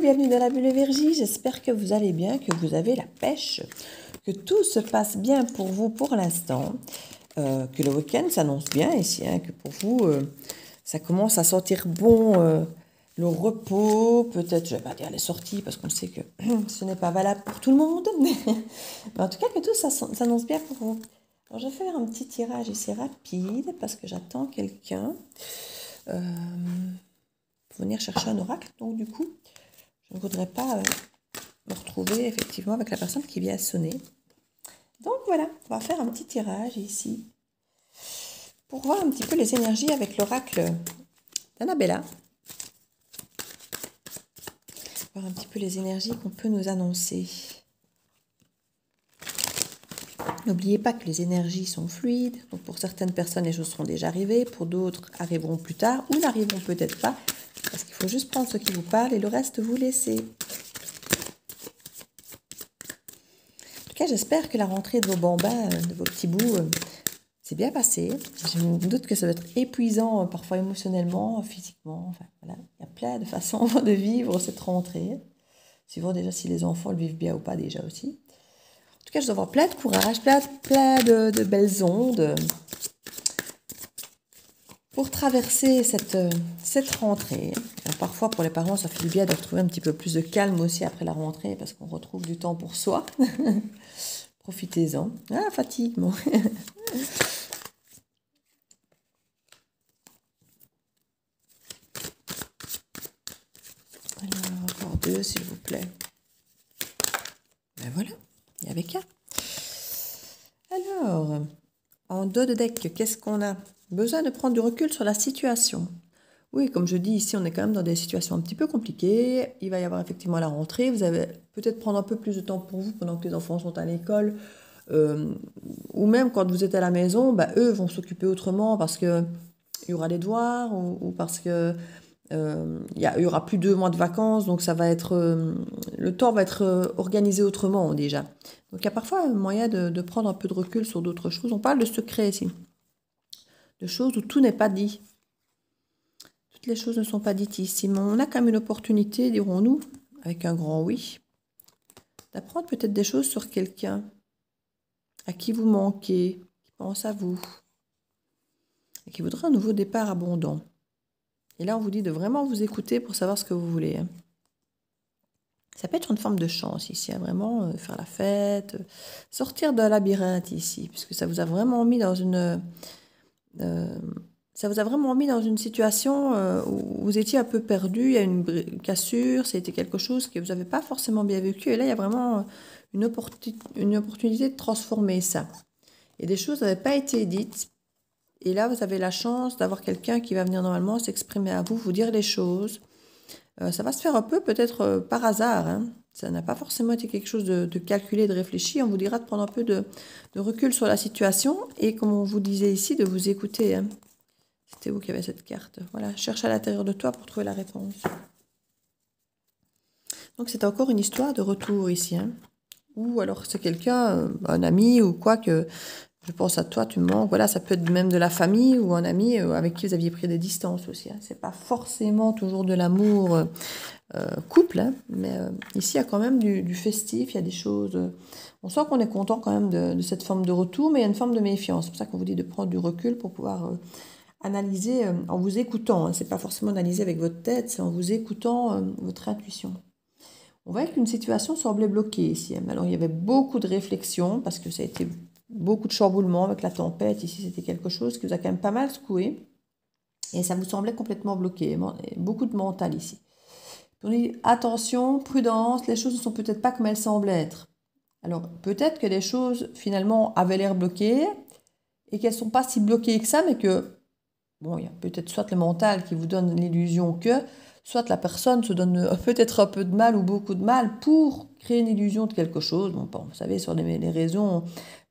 bienvenue dans la bulle Vergie, j'espère que vous allez bien, que vous avez la pêche, que tout se passe bien pour vous pour l'instant, que le week-end s'annonce bien ici, hein, que pour vous ça commence à sentir bon, le repos, peut-être, je ne vais pas dire les sorties parce qu'on sait que ce n'est pas valable pour tout le monde, mais en tout cas que tout ça s'annonce bien pour vous. Alors je vais faire un petit tirage ici rapide parce que j'attends quelqu'un pour venir chercher un oracle, donc du coup je ne voudrais pas me retrouver effectivement avec la personne qui vient sonner. Donc voilà, on va faire un petit tirage ici pour voir un petit peu les énergies avec l'oracle d'Annabella. Voir un petit peu les énergies qu'on peut nous annoncer. N'oubliez pas que les énergies sont fluides, donc pour certaines personnes les choses seront déjà arrivées, pour d'autres arriveront plus tard ou n'arriveront peut-être pas, parce qu'il faut juste prendre ce qui vous parle et le reste vous laissez. En tout cas, j'espère que la rentrée de vos bambins, de vos petits bouts, s'est bien passée. Je me doute que ça va être épuisant, parfois émotionnellement, physiquement. Enfin, voilà. Il y a plein de façons de vivre cette rentrée. Suivant déjà si les enfants le vivent bien ou pas déjà aussi. En tout cas, je dois avoir plein de courage, plein de belles ondes pour traverser cette rentrée. Alors, parfois, pour les parents, ça fait du bien de retrouver un petit peu plus de calme aussi après la rentrée parce qu'on retrouve du temps pour soi. Profitez-en. Ah, fatigue, bon. Alors, encore deux, s'il vous plaît. Ben voilà, il y avait qu'un. Alors, en dos de deck, qu'est-ce qu'on a? Besoin de prendre du recul sur la situation. Oui, comme je dis ici, on est quand même dans des situations un petit peu compliquées. Il va y avoir effectivement la rentrée. Vous allez peut-être prendre un peu plus de temps pour vous pendant que les enfants sont à l'école. Ou même quand vous êtes à la maison, bah, eux vont s'occuper autrement parce qu'il y aura des devoirs ou parce que il y aura plus de 2 mois de vacances, donc ça va être le temps va être organisé autrement déjà. Donc il y a parfois un moyen de prendre un peu de recul sur d'autres choses. On parle de secrets ici, de choses où tout n'est pas dit. Toutes les choses ne sont pas dites ici, mais on a quand même une opportunité, dirons-nous, avec un grand oui, d'apprendre peut-être des choses sur quelqu'un à qui vous manquez, qui pense à vous, et qui voudrait un nouveau départ abondant. Et là, on vous dit de vraiment vous écouter pour savoir ce que vous voulez. Ça peut être une forme de chance ici, hein, vraiment faire la fête, sortir d'un labyrinthe ici, puisque ça vous a vraiment mis dans une... ça vous a vraiment mis dans une situation où vous étiez un peu perdu, il y a une cassure, c'était quelque chose que vous n'avez pas forcément bien vécu, et là, il y a vraiment une opportunité de transformer ça. Et des choses n'avaient pas été dites, et là, vous avez la chance d'avoir quelqu'un qui va venir normalement s'exprimer à vous, vous dire les choses. Ça va se faire un peu peut-être par hasard, hein. Ça n'a pas forcément été quelque chose de calculé, de réfléchi. On vous dira de prendre un peu de recul sur la situation et comme on vous disait ici, de vous écouter, hein. C'était vous qui avez cette carte. Voilà, cherche à l'intérieur de toi pour trouver la réponse. Donc c'est encore une histoire de retour ici, hein. Ou alors c'est quelqu'un, un ami ou quoi que... Je pense à toi, tu me manques. Voilà, ça peut être même de la famille ou un ami avec qui vous aviez pris des distances aussi, hein. C'est pas forcément toujours de l'amour couple, hein, mais ici, il y a quand même du festif, il y a des choses... on sent qu'on est content quand même de cette forme de retour, mais il y a une forme de méfiance. C'est pour ça qu'on vous dit de prendre du recul pour pouvoir analyser en vous écoutant, hein. C'est pas forcément analyser avec votre tête, c'est en vous écoutant votre intuition. On voit qu'une situation semblait bloquée ici, hein. Alors, il y avait beaucoup de réflexions parce que ça a été... beaucoup de chamboulements avec la tempête. Ici, c'était quelque chose qui vous a quand même pas mal secoué. Et ça vous semblait complètement bloqué. Beaucoup de mental ici. On dit attention, prudence, les choses ne sont peut-être pas comme elles semblent être. Alors, peut-être que les choses, finalement, avaient l'air bloquées et qu'elles ne sont pas si bloquées que ça, mais que, bon, il y a peut-être soit le mental qui vous donne l'illusion que, soit la personne se donne peut-être un peu de mal ou beaucoup de mal pour créer une illusion de quelque chose. Bon, vous savez, sur les raisons...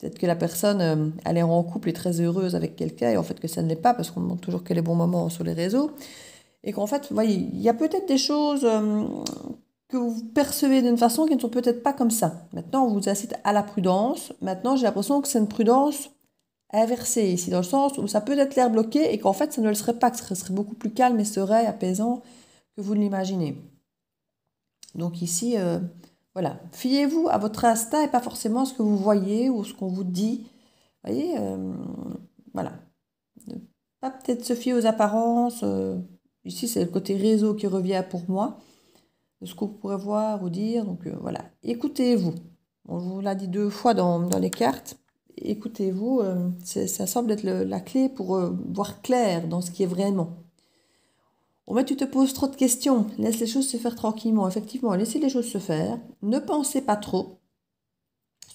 Peut-être que la personne, elle est en couple et très heureuse avec quelqu'un, et en fait que ça ne l'est pas, parce qu'on montre toujours que les bons moments sur les réseaux. Et qu'en fait, vous voyez, il y a peut-être des choses que vous percevez d'une façon qui ne sont peut-être pas comme ça. Maintenant, on vous incite à la prudence. Maintenant, j'ai l'impression que c'est une prudence inversée ici, dans le sens où ça peut être l'air bloqué, et qu'en fait, ça ne le serait pas, que ce serait beaucoup plus calme et serein, apaisant que vous ne l'imaginez. Donc ici, voilà, fiez-vous à votre instinct et pas forcément à ce que vous voyez ou ce qu'on vous dit. Vous voyez, voilà. Ne pas peut-être se fier aux apparences. Ici, c'est le côté réseau qui revient pour moi, de ce que vous pourrez voir ou dire. Donc voilà, écoutez-vous. On vous l'a dit 2 fois dans les cartes. Écoutez-vous, ça semble être la clé pour voir clair dans ce qui est vraiment. Bon, mais tu te poses trop de questions. Laisse les choses se faire tranquillement. Effectivement, laissez les choses se faire. Ne pensez pas trop.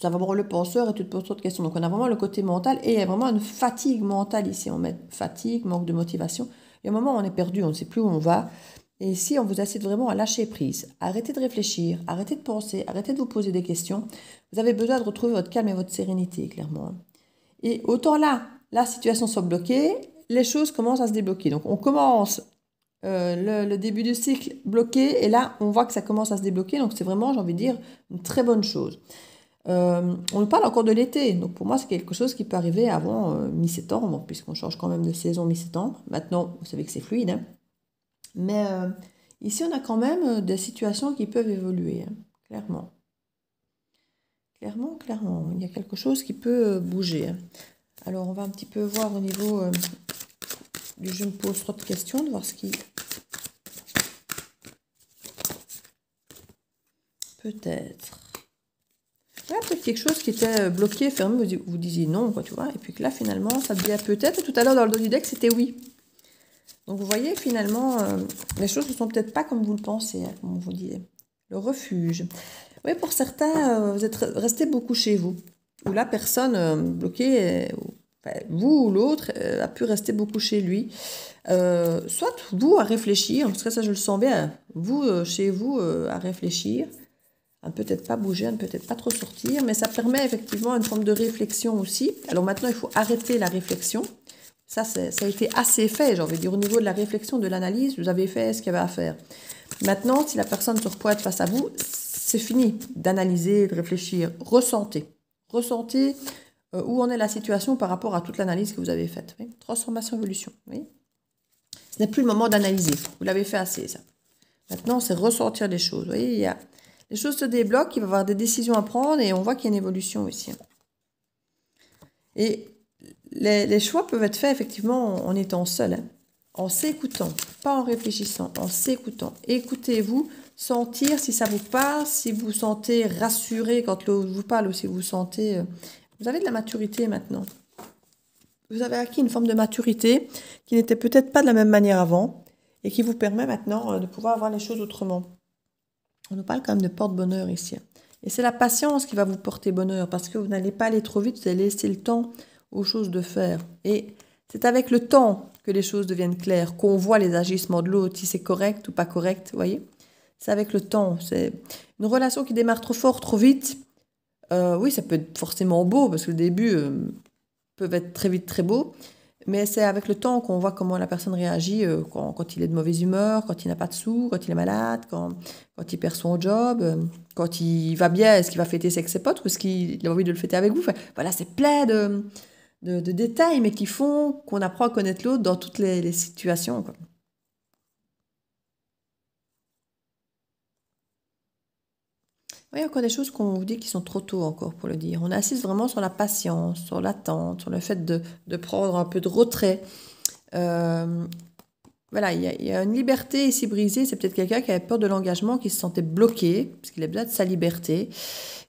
C'est vraiment le penseur et tu te poses trop de questions. Donc, on a vraiment le côté mental et il y a vraiment une fatigue mentale ici. On met fatigue, manque de motivation. Il y a un moment où on est perdu, on ne sait plus où on va. Et ici, on vous incite vraiment à lâcher prise. Arrêtez de réfléchir, arrêtez de penser, arrêtez de vous poser des questions. Vous avez besoin de retrouver votre calme et votre sérénité, clairement. Et autant là, la situation soit bloquée, les choses commencent à se débloquer. Donc, on commence le début du cycle bloqué et là, on voit que ça commence à se débloquer. Donc, c'est vraiment, j'ai envie de dire, une très bonne chose. On parle encore de l'été, donc pour moi c'est quelque chose qui peut arriver avant mi-septembre, puisqu'on change quand même de saison mi-septembre. Maintenant, vous savez que c'est fluide, hein. Mais ici on a quand même des situations qui peuvent évoluer, hein, clairement. Clairement, il y a quelque chose qui peut bouger, hein. Alors on va un petit peu voir au niveau du je me pose trop de questions, de voir ce qui peut-être. Ouais, peut-être quelque chose qui était bloqué, fermé, vous disiez non, quoi, tu vois. Et puis que là, finalement, ça devient peut-être. Tout à l'heure, dans le dos du deck, c'était oui. Donc, vous voyez, finalement, les choses ne sont peut-être pas comme vous le pensez, hein, comme on vous disait. Le refuge. Oui, pour certains, vous êtes resté beaucoup chez vous. Ou la personne bloquée, enfin, vous ou l'autre, a pu rester beaucoup chez lui. Soit vous à réfléchir, parce que ça, je le sens bien. Vous, chez vous, à réfléchir. À ne peut-être pas bouger, à ne peut-être pas trop sortir, mais ça permet effectivement une forme de réflexion aussi. Alors maintenant, il faut arrêter la réflexion. Ça a été assez fait, j'ai envie de dire, au niveau de la réflexion, de l'analyse, vous avez fait ce qu'il y avait à faire. Maintenant, si la personne se repointe face à vous, c'est fini d'analyser, de réfléchir. Ressentez. Ressentez où en est la situation par rapport à toute l'analyse que vous avez faite. Oui. Transformation, évolution. Oui. Ce n'est plus le moment d'analyser. Vous l'avez fait assez, ça. Maintenant, c'est ressentir les choses. Vous voyez, les choses se débloquent, il va y avoir des décisions à prendre et on voit qu'il y a une évolution aussi. Et les choix peuvent être faits effectivement en étant seul, hein, en s'écoutant, pas en réfléchissant, en s'écoutant. Écoutez-vous, sentir si ça vous parle, si vous vous sentez rassuré quand l'autre vous parle ou si vous vous sentez... vous avez de la maturité maintenant. Vous avez acquis une forme de maturité qui n'était peut-être pas de la même manière avant et qui vous permet maintenant de pouvoir voir les choses autrement. On nous parle quand même de porte-bonheur ici. Et c'est la patience qui va vous porter bonheur parce que vous n'allez pas aller trop vite, vous allez laisser le temps aux choses de faire. Et c'est avec le temps que les choses deviennent claires, qu'on voit les agissements de l'autre, si c'est correct ou pas correct, vous voyez. C'est avec le temps. C'est une relation qui démarre trop fort, trop vite. Oui, ça peut être forcément beau parce que le début peut être très vite très beau. Mais c'est avec le temps qu'on voit comment la personne réagit quand il est de mauvaise humeur, quand il n'a pas de sous, quand il est malade, quand il perd son job, quand il va bien, est-ce qu'il va fêter avec ses potes ou est-ce qu'il a envie de le fêter avec vous. Enfin, voilà, c'est plein de détails, mais qui font qu'on apprend à connaître l'autre dans toutes les situations, quoi. Oui, il y a encore des choses qu'on vous dit qui sont trop tôt encore pour le dire. On insiste vraiment sur la patience, sur l'attente, sur le fait de prendre un peu de retrait. Voilà, il y a une liberté ici brisée. C'est peut-être quelqu'un qui avait peur de l'engagement, qui se sentait bloqué, parce qu'il a besoin de sa liberté.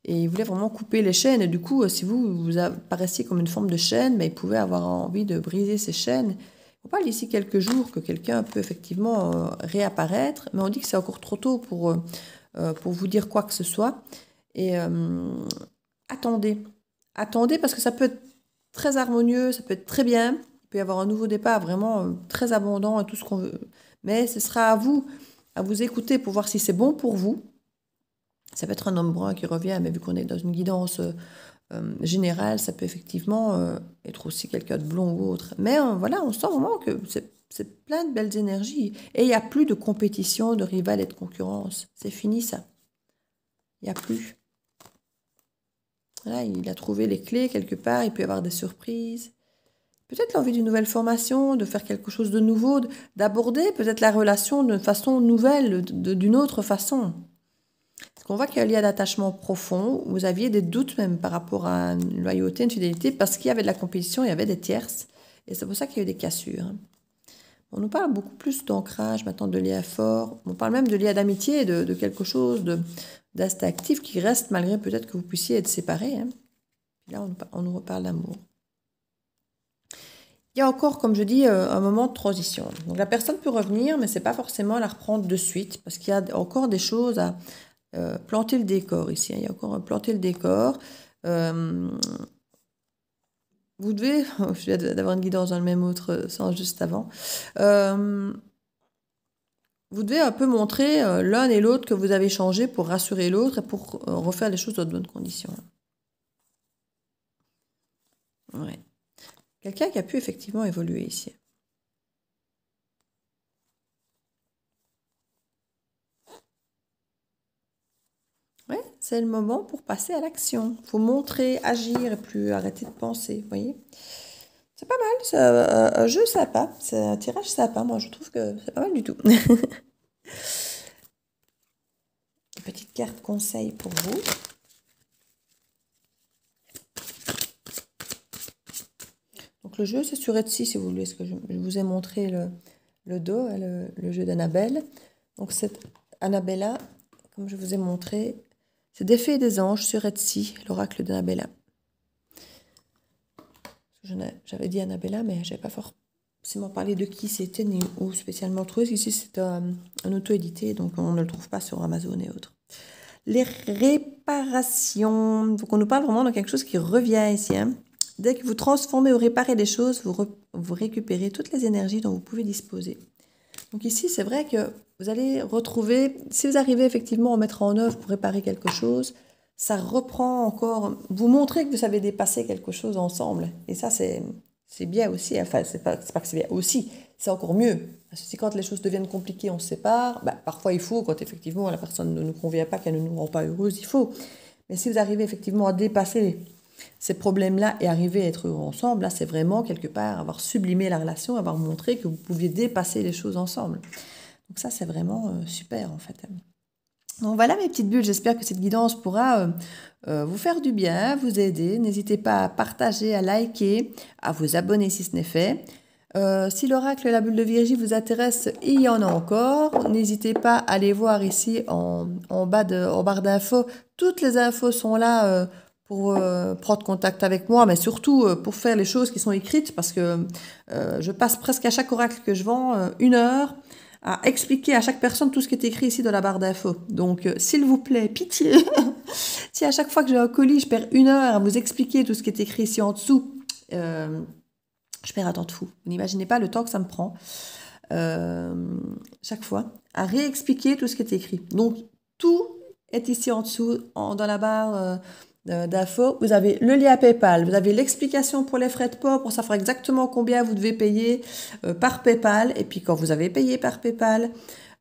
Et il voulait vraiment couper les chaînes. Et du coup, si vous apparaissiez comme une forme de chaîne, mais il pouvait avoir envie de briser ces chaînes. On parle d'ici quelques jours que quelqu'un peut effectivement réapparaître, mais on dit que c'est encore trop tôt pour vous dire quoi que ce soit. Et attendez. Attendez parce que ça peut être très harmonieux, ça peut être très bien. Il peut y avoir un nouveau départ vraiment très abondant et tout ce qu'on veut. Mais ce sera à vous écouter pour voir si c'est bon pour vous. Ça peut être un homme brun qui revient, mais vu qu'on est dans une guidance générale, ça peut effectivement être aussi quelqu'un de blond ou autre. Mais voilà, on sent vraiment que c'est plein de belles énergies. Et il n'y a plus de compétition, de rival et de concurrence. C'est fini ça. Il n'y a plus. Voilà, il a trouvé les clés quelque part, il peut y avoir des surprises. Peut-être l'envie d'une nouvelle formation, de faire quelque chose de nouveau, d'aborder peut-être la relation d'une façon nouvelle, d'une autre façon. Parce qu'on voit qu'il y a un lien d'attachement profond, vous aviez des doutes même par rapport à une loyauté, une fidélité, parce qu'il y avait de la compétition, il y avait des tierces, et c'est pour ça qu'il y a eu des cassures. On nous parle beaucoup plus d'ancrage, maintenant de liens forts, on parle même de liens d'amitié, de quelque chose d'assez actif qui reste malgré peut-être que vous puissiez être séparés. Hein. Là, on nous reparle d'amour. Il y a encore, comme je dis, un moment de transition. Donc la personne peut revenir, mais ce n'est pas forcément la reprendre de suite, parce qu'il y a encore des choses à planter le décor ici. Hein. Il y a encore planter le décor. Vous devez, je viens d'avoir une guidance dans le même autre sens juste avant, vous devez un peu montrer l'un et l'autre que vous avez changé pour rassurer l'autre et pour refaire les choses dans de bonnes conditions. Ouais. Quelqu'un qui a pu effectivement évoluer ici. Ouais, c'est le moment pour passer à l'action. Il faut montrer, agir et plus arrêter de penser, vous voyez. C'est pas mal, c'est un jeu sympa, c'est un tirage sympa, moi je trouve que c'est pas mal du tout. Petite carte conseil pour vous. Donc le jeu c'est sur Etsy si vous voulez, parce que je vous ai montré le dos, le jeu d'Annabelle. Donc cette Annabella, comme je vous ai montré, c'est des fées et des anges sur Etsy, l'oracle d'Annabella. J'avais dit Annabella, mais je n'avais pas forcément parlé de qui c'était, ni où spécialement trouvé. Ici, c'est un auto-édité, donc on ne le trouve pas sur Amazon et autres. Les réparations. Donc on nous parle vraiment de quelque chose qui revient ici. Hein. Dès que vous transformez ou réparez des choses, vous récupérez toutes les énergies dont vous pouvez disposer. Donc ici, c'est vrai que vous allez retrouver, si vous arrivez effectivement à mettre en œuvre pour réparer quelque chose, ça reprend encore, vous montrez que vous savez dépasser quelque chose ensemble. Et ça, c'est bien aussi. Enfin, c'est pas que c'est bien aussi, c'est encore mieux. Parce que quand les choses deviennent compliquées, on se sépare. Bah, parfois, il faut, quand effectivement la personne ne nous convient pas, qu'elle ne nous rend pas heureuse, il faut. Mais si vous arrivez effectivement à dépasser ces problèmes-là et arriver à être heureux ensemble, là, c'est vraiment quelque part avoir sublimé la relation, avoir montré que vous pouviez dépasser les choses ensemble. Donc ça, c'est vraiment super, en fait. Donc voilà mes petites bulles, j'espère que cette guidance pourra vous faire du bien, vous aider. N'hésitez pas à partager, à liker, à vous abonner si ce n'est fait. Si l'oracle et la bulle de Virgie vous intéresse, il y en a encore. N'hésitez pas à aller voir ici en barre d'infos. Toutes les infos sont là pour prendre contact avec moi, mais surtout pour faire les choses qui sont écrites, parce que je passe presque à chaque oracle que je vends 1 heure à expliquer à chaque personne tout ce qui est écrit ici dans la barre d'infos. Donc, s'il vous plaît, pitié, si à chaque fois que j'ai un colis, je perds 1 heure à vous expliquer tout ce qui est écrit ici en dessous, je perds un temps de fou. Vous n'imaginez pas le temps que ça me prend chaque fois à réexpliquer tout ce qui est écrit. Donc, tout est ici en dessous, dans la barre d'infos. Vous avez le lien PayPal, vous avez l'explication pour les frais de port, pour savoir exactement combien vous devez payer par PayPal. Et puis, quand vous avez payé par PayPal,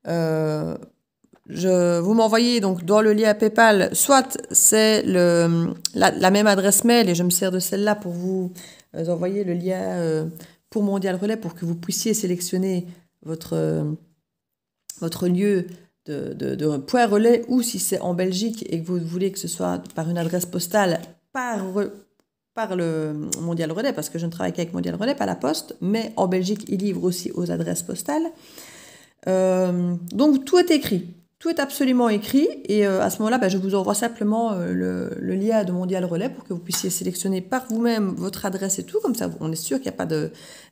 vous m'envoyez donc dans le lien PayPal, soit c'est la même adresse mail et je me sers de celle-là pour vous envoyer le lien pour Mondial Relais pour que vous puissiez sélectionner votre lieu de point relais, ou si c'est en Belgique et que vous voulez que ce soit par une adresse postale par le Mondial Relais, parce que je ne travaille qu'avec Mondial Relais, pas la poste, mais en Belgique, ils livrent aussi aux adresses postales. Donc tout est écrit. Tout est absolument écrit et à ce moment-là, je vous envoie simplement le lien de Mondial Relais pour que vous puissiez sélectionner par vous-même votre adresse et tout, comme ça on est sûr qu'il n'y a pas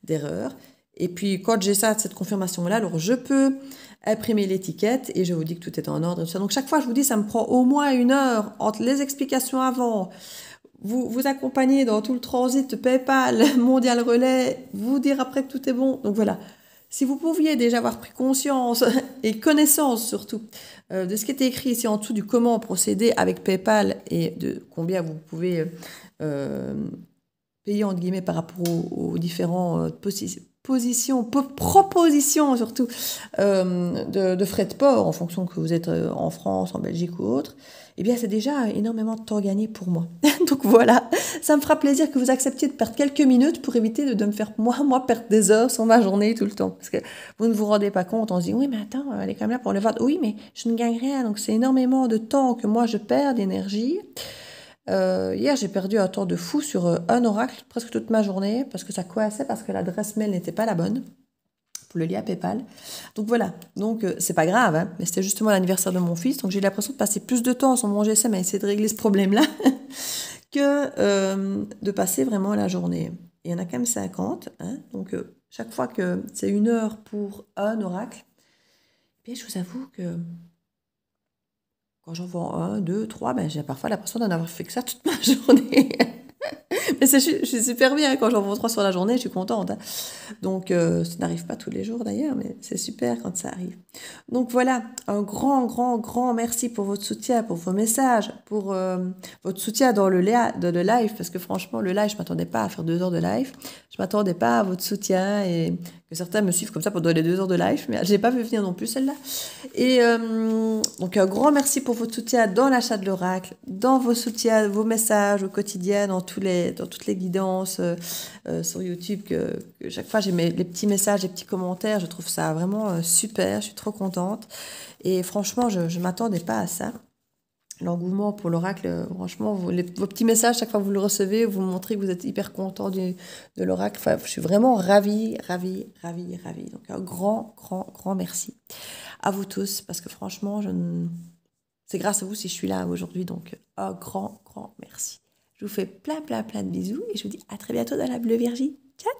d'erreur. Et puis quand j'ai cette confirmation-là, alors je peux imprimer l'étiquette et je vous dis que tout est en ordre. Donc chaque fois, je vous dis, ça me prend au moins 1 heure entre les explications avant, vous accompagner dans tout le transit PayPal, Mondial Relais, vous dire après que tout est bon. Donc voilà. Si vous pouviez déjà avoir pris conscience et connaissance surtout de ce qui était écrit ici en dessous du comment procéder avec PayPal et de combien vous pouvez payer entre guillemets par rapport aux différentes propositions surtout de frais de port en fonction que vous êtes en France, en Belgique ou autre, eh bien c'est déjà énormément de temps gagné pour moi. Donc voilà, ça me fera plaisir que vous acceptiez de perdre quelques minutes pour éviter de me faire moi perdre des heures sur ma journée tout le temps. Parce que vous ne vous rendez pas compte, on se dit oui mais attends, elle est quand même là pour le voir. Oui mais je ne gagne rien, donc c'est énormément de temps que moi je perds, d'énergie. Hier, j'ai perdu un temps de fou sur un oracle, presque toute ma journée, parce que ça coinçait, parce que l'adresse mail n'était pas la bonne pour le lien PayPal. Donc voilà, donc c'est pas grave, hein, mais c'était justement l'anniversaire de mon fils, donc j'ai eu l'impression de passer plus de temps sur mon GSM à essayer de régler ce problème-là que de passer vraiment la journée. Il y en a quand même 50, hein, donc chaque fois que c'est 1 heure pour un oracle, eh bien, je vous avoue que quand j'en vends 1, 2, 3, ben, j'ai parfois l'impression d'en avoir fait que ça toute ma journée. Mais je suis super bien, quand j'en vends 3 sur la journée, je suis contente, hein. Donc, ça n'arrive pas tous les jours d'ailleurs, mais c'est super quand ça arrive. Donc voilà, un grand merci pour votre soutien, pour vos messages, pour votre soutien dans le live, parce que franchement, le live, je ne m'attendais pas à faire 2 heures de live. Je ne m'attendais pas à votre soutien et que certains me suivent comme ça pendant les 2 heures de live, mais je n'ai pas vu venir non plus celle-là. Et donc un grand merci pour votre soutien dans l'achat de l'oracle, dans vos soutiens, vos messages au quotidien, dans toutes les guidances sur YouTube, que chaque fois j'ai les petits messages, les petits commentaires, je trouve ça vraiment super, je suis trop contente. Et franchement, je ne m'attendais pas à ça. L'engouement pour l'oracle, franchement, vos petits messages, chaque fois que vous le recevez, vous montrez que vous êtes hyper content de l'oracle. Enfin, je suis vraiment ravie. Donc un grand merci à vous tous, parce que franchement, c'est grâce à vous si je suis là aujourd'hui. Donc un grand merci. Je vous fais plein de bisous et je vous dis à très bientôt dans la Bleue Virgie. Ciao